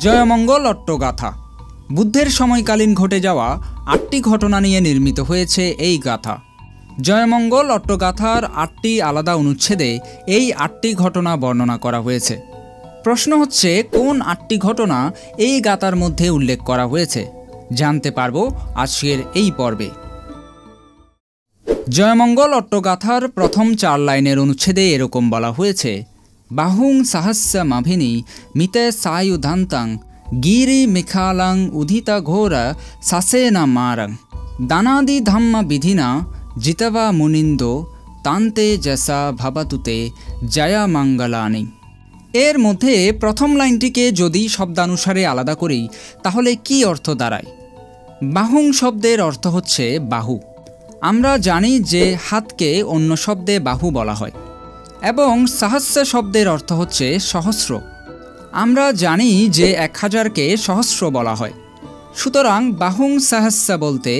জয়মঙ্গল অট্টগাথা বুদ্ধের সময়কালীন ঘটে যাওয়া ৮টি ঘটনা নিয়ে নির্মিত হয়েছে এই গাথা। জয়মঙ্গল অট্টগাথার ৮টি আলাদা অনুচ্ছেদে এই ৮টি ঘটনা বর্ণনা করা হয়েছে। প্রশ্ন হচ্ছে, কোন ৮টি ঘটনা এই গাথার মধ্যে উল্লেখ করা হয়েছে? জানতে পারব আজকের এই পর্বে। জয়মঙ্গল অট্টগাথার প্রথম ৪ লাইনের অনুচ্ছেদে এরকম বলা হয়েছে, বাহুং সাহস্য মাভিনী মিতে সায়ুধান্তাং গিরি মিখালাং উদিতা ঘোর সাসেনা মারং দানাদি ধাম্ম বিধিনা জিতবা মুনিন্দো তান্তে যশা ভবতুতে জয়া মঙ্গলানি। এর মধ্যে প্রথম লাইনটিকে যদি শব্দানুসারে আলাদা করি তাহলে কি অর্থ দাঁড়ায়? বাহুং শব্দের অর্থ হচ্ছে বাহু। আমরা জানি যে হাতকে অন্য শব্দে বাহু বলা হয়, এবং সাহস্য শব্দের অর্থ হচ্ছে সহস্র। আমরা জানি যে ১০০০কে সহস্র বলা হয়, সুতরাং বাহুং সাহস্য বলতে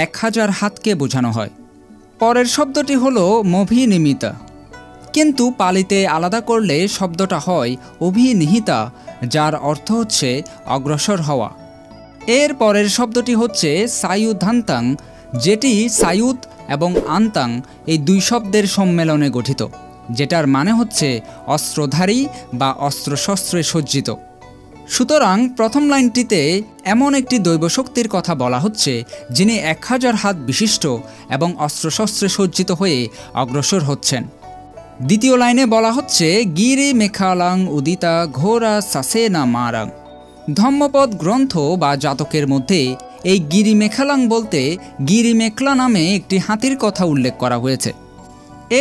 ১০০০ হাতকে বোঝানো হয়। পরের শব্দটি হল মভিনিমিতা, কিন্তু পালিতে আলাদা করলে শব্দটা হয় অভিনিহিতা, যার অর্থ হচ্ছে অগ্রসর হওয়া। এর পরের শব্দটি হচ্ছে সায়ুধান্তাং, যেটি সায়ুত এবং আন্তাং এই দুই শব্দের সম্মেলনে গঠিত, যেটার মানে হচ্ছে অস্ত্রধারী বা অস্ত্রশস্ত্রে সজ্জিত। সুতরাং প্রথম লাইনটিতে এমন একটি দৈবশক্তির কথা বলা হচ্ছে যিনি ১০০০ হাত বিশিষ্ট এবং অস্ত্রশস্ত্রে সজ্জিত হয়ে অগ্রসর হচ্ছেন। দ্বিতীয় লাইনে বলা হচ্ছে, গিরি মেখালাং উদিতা ঘোরা সাসেনা মারাং। ধম্মপদ গ্রন্থ বা জাতকের মধ্যে এই গিরি মেখালাং বলতে গিরি মেখলা নামে একটি হাতির কথা উল্লেখ করা হয়েছে।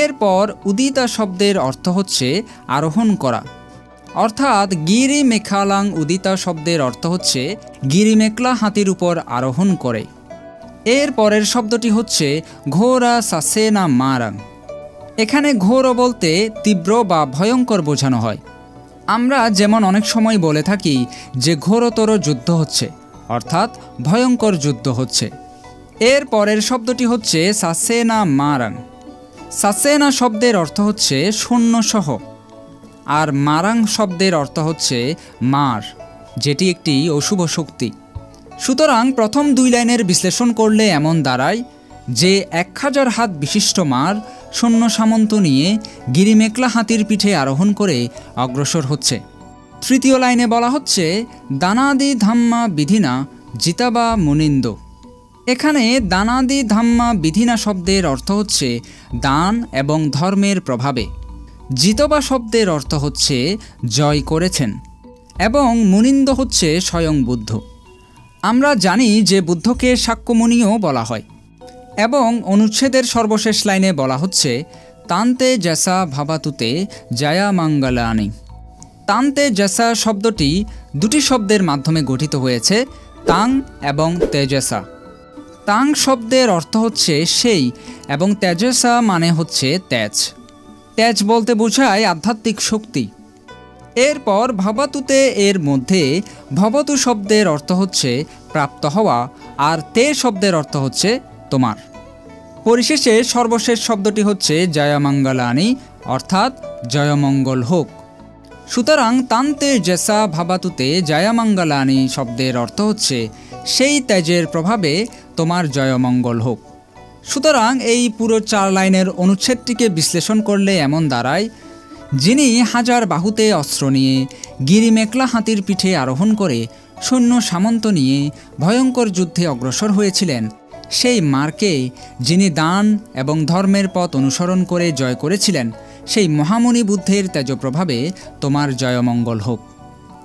এরপর উদিতা শব্দের অর্থ হচ্ছে আরোহণ করা, অর্থাৎ গিরি মেখালাং উদিতা শব্দের অর্থ হচ্ছে গিরিমেখলা হাতির উপর আরোহণ করে। এর পরের শব্দটি হচ্ছে ঘোরা সাসেনা মারাং। এখানে ঘোর বলতে তীব্র বা ভয়ঙ্কর বোঝানো হয়। আমরা যেমন অনেক সময় বলে থাকি যে ঘোরতর যুদ্ধ হচ্ছে, অর্থাৎ ভয়ঙ্কর যুদ্ধ হচ্ছে। এর পরের শব্দটি হচ্ছে সাসেনা মারাং। সাসেনা শব্দের অর্থ হচ্ছে সৈন্যসহ, আর মারাং শব্দের অর্থ হচ্ছে মার, যেটি একটি অশুভ শক্তি। সুতরাং প্রথম ২ লাইনের বিশ্লেষণ করলে এমন দাঁড়ায় যে ১০০০ হাত বিশিষ্ট মার সৈন্য সামন্ত নিয়ে গিরিমেখলা হাতির পিঠে আরোহণ করে অগ্রসর হচ্ছে। তৃতীয় লাইনে বলা হচ্ছে, দানাদি ধাম্মা বিধিনা জিতাবা মুনিন্দো। এখানে দানাদি ধাম্মা বিধিনা শব্দের অর্থ হচ্ছে দান এবং ধর্মের প্রভাবে। জিতবা শব্দের অর্থ হচ্ছে জয় করেছেন, এবং মুনিন্দ হচ্ছে স্বয়ং বুদ্ধ। আমরা জানি যে বুদ্ধকে শাক্যমুনিও বলা হয়। এবং অনুচ্ছেদের সর্বশেষ লাইনে বলা হচ্ছে, তান্তে যশা ভবতুতে জয়া মঙ্গলানি। তান্তে যশা শব্দটি ২টি শব্দের মাধ্যমে গঠিত হয়েছে, তাং এবং তেজসা। তাং শব্দের অর্থ হচ্ছে সেই, এবং তেজসা মানে হচ্ছে তেজ। তেজ বলতে বোঝায় আধ্যাত্মিক শক্তি। এরপর ভবতুতে এর মধ্যে ভবতু শব্দের অর্থ হচ্ছে প্রাপ্ত হওয়া, আর তে শব্দের অর্থ হচ্ছে তোমার। পরিশেষে সর্বশেষ শব্দটি হচ্ছে জয়মঙ্গলানি, অর্থাৎ জয়মঙ্গল হোক। সুতরাং তান্তে যশা ভবতুতে জয়মঙ্গলানি শব্দের অর্থ হচ্ছে সেই তেজের প্রভাবে তোমার জয়মঙ্গল হোক। সুতরাং এই পুরো ৪ লাইনের অনুচ্ছেদটিকে বিশ্লেষণ করলে এমন দাঁড়ায়, যিনি ১০০০ বাহুতে অস্ত্র নিয়ে গিরিমেখলা হাতির পিঠে আরোহণ করে সৈন্য সামন্ত নিয়ে ভয়ঙ্কর যুদ্ধে অগ্রসর হয়েছিলেন, সেই মারকে যিনি দান এবং ধর্মের পথ অনুসরণ করে জয় করেছিলেন, সেই মহামুনি বুদ্ধের তেজপ্রভাবে তোমার জয়মঙ্গল হোক।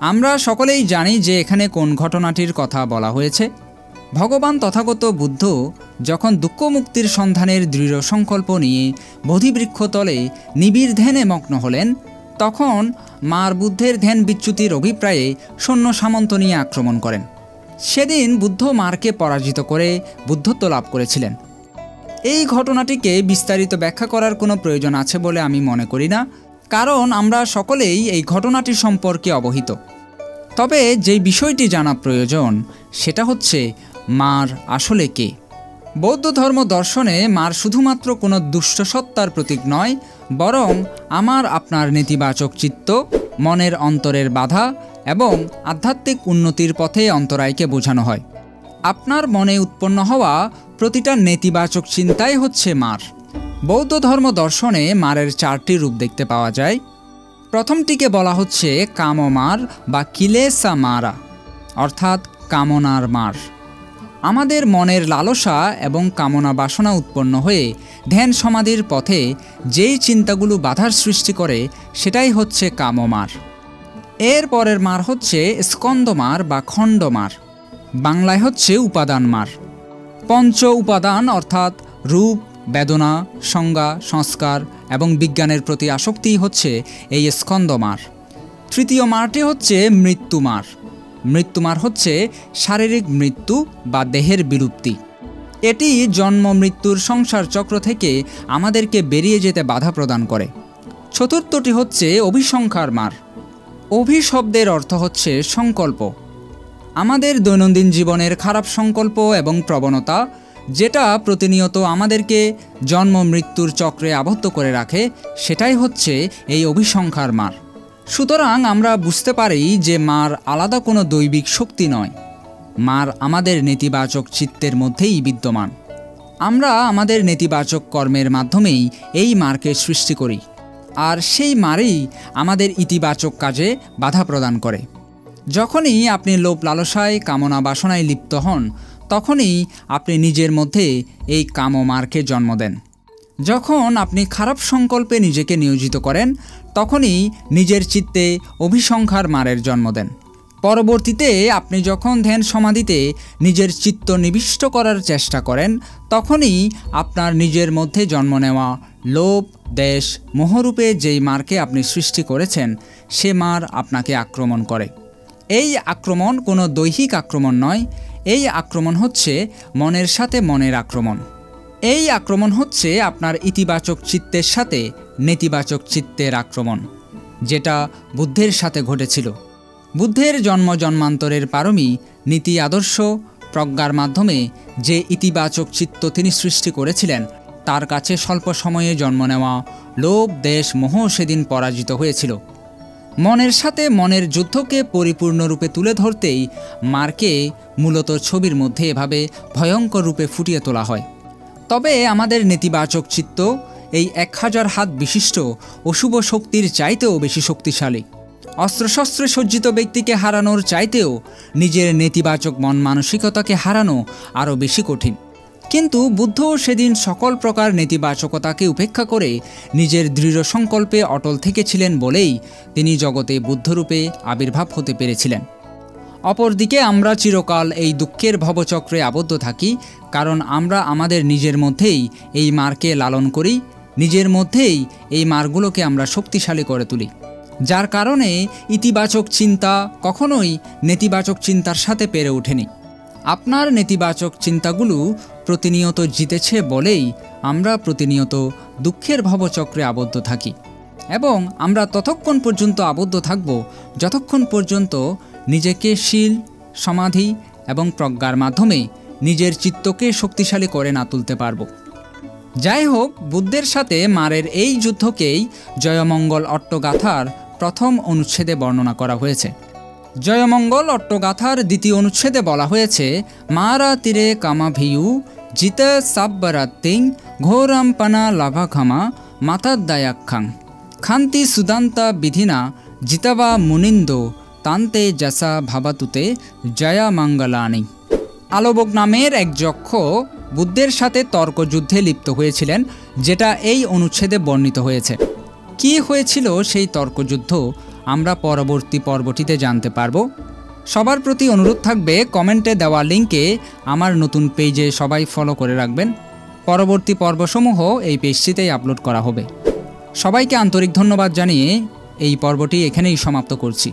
আমরা সকলেই জানি যে এখানে কোন ঘটনাটির কথা বলা হয়েছে। ভগবান তথাগত বুদ্ধ যখন দুঃখ মুক্তির সন্ধানের দৃঢ় সংকল্প নিয়ে বোধিবৃক্ষতলে নিবিড় ধ্যানে মগ্ন হলেন, তখন মার বুদ্ধের ধ্যান বিচ্যুতির অভিপ্রায়ে সৈন্য সামন্ত নিয়ে আক্রমণ করেন। সেদিন বুদ্ধ মারকে পরাজিত করে বুদ্ধত্ব লাভ করেছিলেন। এই ঘটনাটিকে বিস্তারিত ব্যাখ্যা করার কোনো প্রয়োজন আছে বলে আমি মনে করি না, কারণ আমরা সকলেই এই ঘটনাটি সম্পর্কে অবহিত। তবে যেই বিষয়টি জানা প্রয়োজন সেটা হচ্ছে মার আসলে কে। বৌদ্ধ ধর্ম দর্শনে মার শুধুমাত্র কোনো দুষ্ট সত্তার প্রতীক নয়, বরং আমার আপনার নেতিবাচক চিত্ত, মনের অন্তরের বাধা এবং আধ্যাত্মিক উন্নতির পথে অন্তরায়কে বোঝানো হয়। আপনার মনে উৎপন্ন হওয়া প্রতিটা নেতিবাচক চিন্তাই হচ্ছে মার। বৌদ্ধ ধর্ম দর্শনে মারের 4টি রূপ দেখতে পাওয়া যায়। প্রথমটিকে বলা হচ্ছে কামমার বা কিলেসা মারা, অর্থাৎ কামনার মার। আমাদের মনের লালসা এবং কামনা বাসনা উৎপন্ন হয়ে ধ্যান সমাধির পথে যেই চিন্তাগুলো বাধার সৃষ্টি করে সেটাই হচ্ছে কামমার। এর পরের মার হচ্ছে স্কন্দমার বা খণ্ডমার, বাংলায় হচ্ছে উপাদান মার। পঞ্চ উপাদান অর্থাৎ রূপ, বেদনা, সংজ্ঞা, সংস্কার এবং বিজ্ঞানের প্রতি আসক্তি হচ্ছে এই স্কন্দমার। তৃতীয় মারটি হচ্ছে মৃত্যুমার। মৃত্যুমার হচ্ছে শারীরিক মৃত্যু বা দেহের বিলুপ্তি। এটি জন্ম মৃত্যুর সংসার চক্র থেকে আমাদেরকে বেরিয়ে যেতে বাধা প্রদান করে। চতুর্থটি হচ্ছে অভিসংখ্যার মার। অভিশব্দের অর্থ হচ্ছে সংকল্প। আমাদের দৈনন্দিন জীবনের খারাপ সংকল্প এবং প্রবণতা, যেটা প্রতিনিয়ত আমাদেরকে জন্ম মৃত্যুর চক্রে আবদ্ধ করে রাখে, সেটাই হচ্ছে এই অভিসংখ্যার মার। সুতরাং আমরা বুঝতে পারি যে মার আলাদা কোনো দৈবিক শক্তি নয়, মার আমাদের নেতিবাচক চিত্তের মধ্যেই বিদ্যমান। আমরা আমাদের নেতিবাচক কর্মের মাধ্যমেই এই মারকে সৃষ্টি করি, আর সেই মারই আমাদের ইতিবাচক কাজে বাধা প্রদান করে। যখনই আপনি লোভ লালসায়, কামনা বাসনায় লিপ্ত হন, তখনই আপনি নিজের মধ্যে এই কামমারকে জন্ম দেন। যখন আপনি খারাপ সংকল্পে নিজেকে নিয়োজিত করেন, তখনই নিজের চিত্তে অভিসংখ্যার মারের জন্ম দেন। পরবর্তীতে আপনি যখন ধ্যান সমাধিতে নিজের চিত্ত নিবিষ্ট করার চেষ্টা করেন, তখনই আপনার নিজের মধ্যে জন্ম নেওয়া লোভ, দেশ, মোহরূপে যেই মারকে আপনি সৃষ্টি করেছেন, সে মার আপনাকে আক্রমণ করে। এই আক্রমণ কোনো দৈহিক আক্রমণ নয়, এই আক্রমণ হচ্ছে মনের সাথে মনের আক্রমণ। এই আক্রমণ হচ্ছে আপনার ইতিবাচক চিত্তের সাথে নেতিবাচক চিত্তের আক্রমণ, যেটা বুদ্ধের সাথে ঘটেছিল। বুদ্ধের জন্ম জন্মান্তরের পারমী নীতি, আদর্শ, প্রজ্ঞার মাধ্যমে যে ইতিবাচক চিত্ত তিনি সৃষ্টি করেছিলেন, তার কাছে স্বল্প সময়ে জন্ম নেওয়া লোভ, দেশ, মোহ সেদিন পরাজিত হয়েছিল। মনের সাথে মনের যুদ্ধকে পরিপূর্ণরূপে তুলে ধরতেই মারকে মূলত ছবির মধ্যে এভাবে ভয়ঙ্কর রূপে ফুটিয়ে তোলা হয়। তবে আমাদের নেতিবাচক চিত্ত এই 1000 হাত বিশিষ্ট অশুভ শক্তির চাইতেও বেশি শক্তিশালী। অস্ত্রশস্ত্রে সজ্জিত ব্যক্তিকে হারানোর চাইতেও নিজের নেতিবাচক মন মানসিকতাকে হারানো আরও বেশি কঠিন। কিন্তু বুদ্ধ সেদিন সকল প্রকার নেতিবাচকতাকে উপেক্ষা করে নিজের দৃঢ় সংকল্পে অটল থেকেছিলেন বলেই তিনি জগতে বুদ্ধরূপে আবির্ভাব হতে পেরেছিলেন। অপরদিকে আমরা চিরকাল এই দুঃখের ভবচক্রে আবদ্ধ থাকি, কারণ আমরা আমাদের নিজের মধ্যেই এই মারকে লালন করি, নিজের মধ্যেই এই মারগুলোকে আমরা শক্তিশালী করে তুলি, যার কারণে ইতিবাচক চিন্তা কখনোই নেতিবাচক চিন্তার সাথে পেরে ওঠেনি। আপনার নেতিবাচক চিন্তাগুলো প্রতিনিয়ত জিতেছে বলেই আমরা প্রতিনিয়ত দুঃখের ভবচক্রে আবদ্ধ থাকি, এবং আমরা ততক্ষণ পর্যন্ত আবদ্ধ থাকব যতক্ষণ পর্যন্ত নিজেকে শীল, সমাধি এবং প্রজ্ঞার মাধ্যমে নিজের চিত্তকে শক্তিশালী করে না তুলতে পারব। যাই হোক, বুদ্ধের সাথে মারের এই যুদ্ধকেই জয়মঙ্গল অট্টগাথার প্রথম অনুচ্ছেদে বর্ণনা করা হয়েছে। জয়মঙ্গল অট্টগাথার দ্বিতীয় অনুচ্ছেদে বলা হয়েছে, মারা তীরে কামাভিয়ু জিত সাব্বরাত্তিং ঘোরাম্পানা লাভাখামা মাতাদ্দায়াক্ষাং খান্তি সুদান্তা বিধিনা জিতাবা মুনিন্দো তান্তে জাসা ভাবাতুতে জয়া মঙ্গলানি। আলোবক নামের এক যক্ষ বুদ্ধের সাথে তর্কযুদ্ধে লিপ্ত হয়েছিলেন, যেটা এই অনুচ্ছেদে বর্ণিত হয়েছে। কি হয়েছিল সেই তর্কযুদ্ধ আমরা পরবর্তী পর্বটিতে জানতে পারব। সবার প্রতি অনুরোধ থাকবে, কমেন্টে দেওয়া লিঙ্কে আমার নতুন পেজে সবাই ফলো করে রাখবেন। পরবর্তী পর্বসমূহ এই পেজটিতেই আপলোড করা হবে। সবাইকে আন্তরিক ধন্যবাদ জানিয়ে এই পর্বটি এখানেই সমাপ্ত করছি।